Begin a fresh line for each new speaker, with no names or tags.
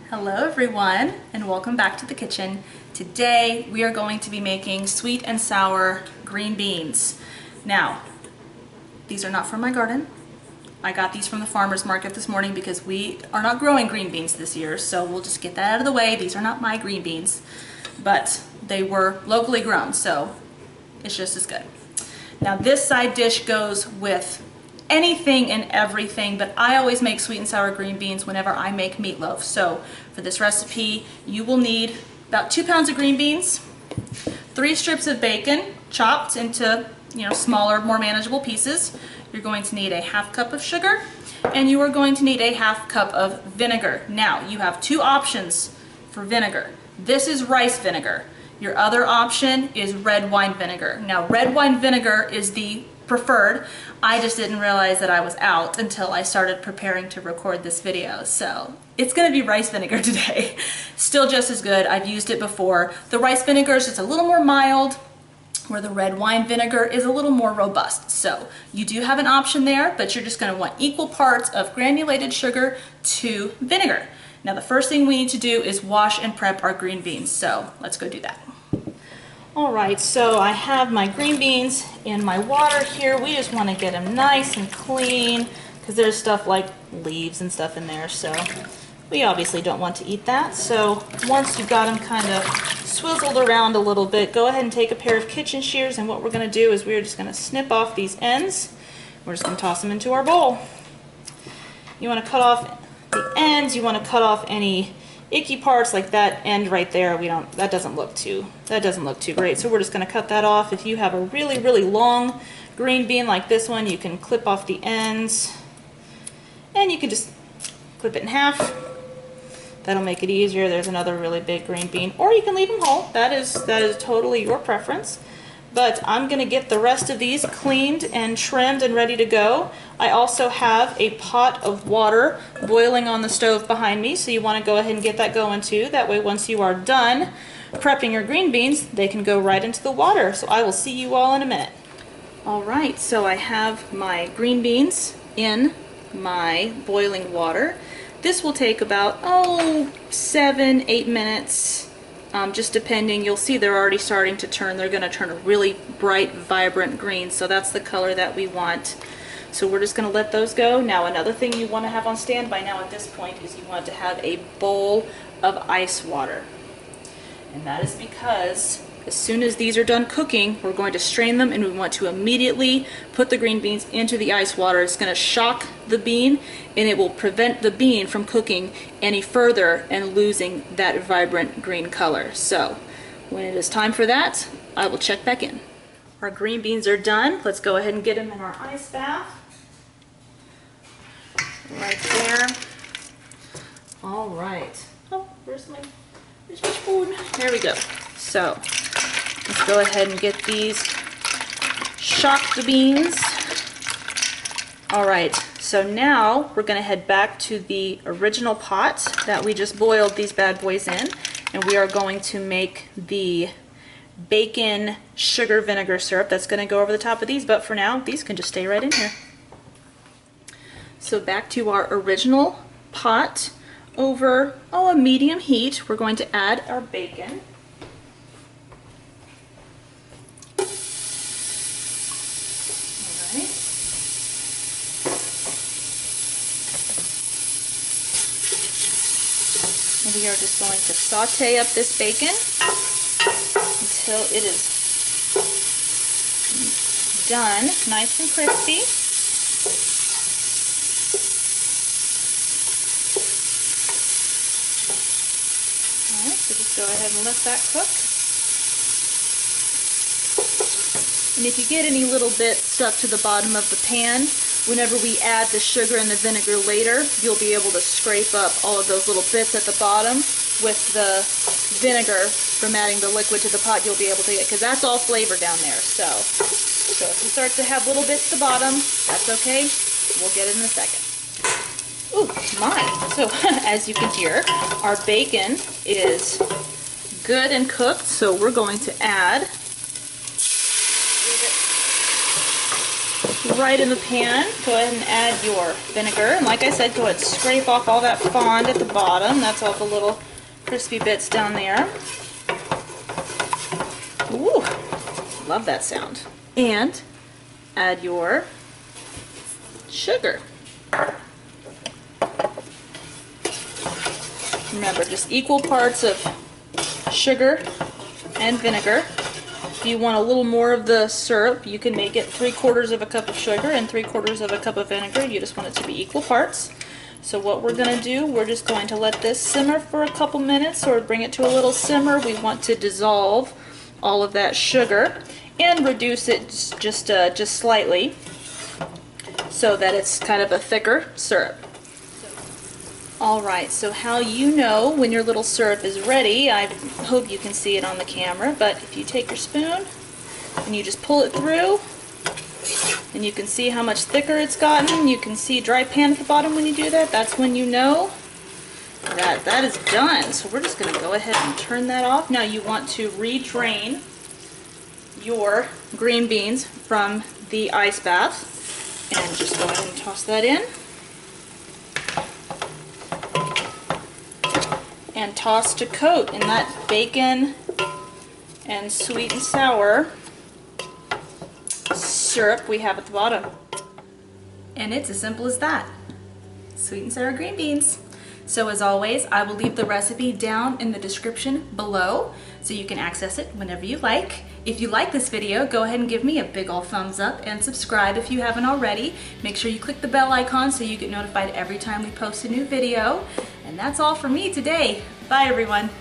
Hello everyone, and welcome back to the kitchen. Today we are going to be making sweet and sour green beans. Now, these are not from my garden. I got these from the farmer's market this morning because we are not growing green beans this year, so we'll just get that out of the way. These are not my green beans, but they were locally grown, so it's just as good. Now this side dish goes with anything and everything, but I always make sweet and sour green beans whenever I make meatloaf. So for this recipe, you will need about 2 pounds of green beans, 3 strips of bacon chopped into smaller, more manageable pieces. You're going to need a ½ cup of sugar, and you are going to need a ½ cup of vinegar. Now you have 2 options for vinegar. This is rice vinegar. Your other option is red wine vinegar. Now red wine vinegar is the preferred. I just didn't realize that I was out until I started preparing to record this video. So it's gonna be rice vinegar today. Still just as good. I've used it before. The rice vinegar is just a little more mild, where the red wine vinegar is a little more robust. So you do have an option there, but you're just gonna want equal parts of granulated sugar to vinegar. Now the first thing we need to do is wash and prep our green beans. So let's go do that. All right, so I have my green beans in my water here. We just want to get them nice and clean because there's stuff like leaves and stuff in there, so we obviously don't want to eat that. So once you've got them kind of swizzled around a little bit, go ahead and take a pair of kitchen shears, and what we're going to do is we're just going to snip off these ends. We're just going to toss them into our bowl. You want to cut off the ends, you want to cut off any icky parts like that end right there. That doesn't look too great, so we're just going to cut that off. If you have a really long green bean like this one, you can clip off the ends and you can just clip it in half. That'll make it easier. There's another really big green bean, or you can leave them whole. That is totally your preference. But I'm going to get the rest of these cleaned and trimmed and ready to go. I also have a pot of water boiling on the stove behind me, so you want to go ahead and get that going too. That way once you are done prepping your green beans, they can go right into the water. So I will see you all in a minute. Alright, so I have my green beans in my boiling water. This will take about 7-8 minutes. Just depending. You'll see they're already starting to turn. They're going to turn a really bright, vibrant green, so that's the color that we want. So we're just going to let those go. Now another thing you want to have on standby now at this point is you want to have a bowl of ice water. And that is because as soon as these are done cooking, we're going to strain them, and we want to immediately put the green beans into the ice water. It's going to shock the bean, and it will prevent the bean from cooking any further and losing that vibrant green color. So when it is time for that, I will check back in. Our green beans are done. Let's go ahead and get them in our ice bath. Right there. All right. Oh, where's my spoon? There we go. So let's go ahead and get these, shock the beans. All right, so now we're going to head back to the original pot that we just boiled these bad boys in, and we are going to make the bacon sugar vinegar syrup that's going to go over the top of these, but for now these can just stay right in here. So back to our original pot over a medium heat, we're going to add our bacon. We are just going to saute up this bacon until it is done, nice and crispy. Alright, so just go ahead and let that cook. And if you get any little bits stuck to the bottom of the pan, whenever we add the sugar and the vinegar later, you'll be able to scrape up all of those little bits at the bottom with the vinegar from adding the liquid to the pot. You'll be able to get, because that's all flavor down there. So if you start to have little bits at the bottom, that's okay. We'll get it in a second. Ooh, my. So as you can hear, our bacon is good and cooked, so we're going to add right in the pan. Go ahead and add your vinegar. And like I said, go ahead and scrape off all that fond at the bottom. That's all the little crispy bits down there. Ooh, love that sound. And add your sugar. Remember, just equal parts of sugar and vinegar. If you want a little more of the syrup, you can make it 3/4 of a cup of sugar and 3/4 of a cup of vinegar. You just want it to be equal parts. So what we're going to do, we're just going to let this simmer for a couple minutes, or bring it to a little simmer. We want to dissolve all of that sugar and reduce it just slightly so that it's kind of a thicker syrup. Alright, so how you know when your little syrup is ready, I hope you can see it on the camera, but if you take your spoon and you just pull it through, and you can see how much thicker it's gotten. You can see dry pan at the bottom when you do that. That's when you know that that is done. So we're just going to go ahead and turn that off. Now you want to re-drain your green beans from the ice bath, and just go ahead and toss that in. And toss to coat in that bacon and sweet and sour syrup we have at the bottom. And it's as simple as that. Sweet and sour green beans. So as always, I will leave the recipe down in the description below so you can access it whenever you like. If you like this video, go ahead and give me a big ol' thumbs up and subscribe if you haven't already. Make sure you click the bell icon so you get notified every time we post a new video. And that's all for me today. Bye everyone.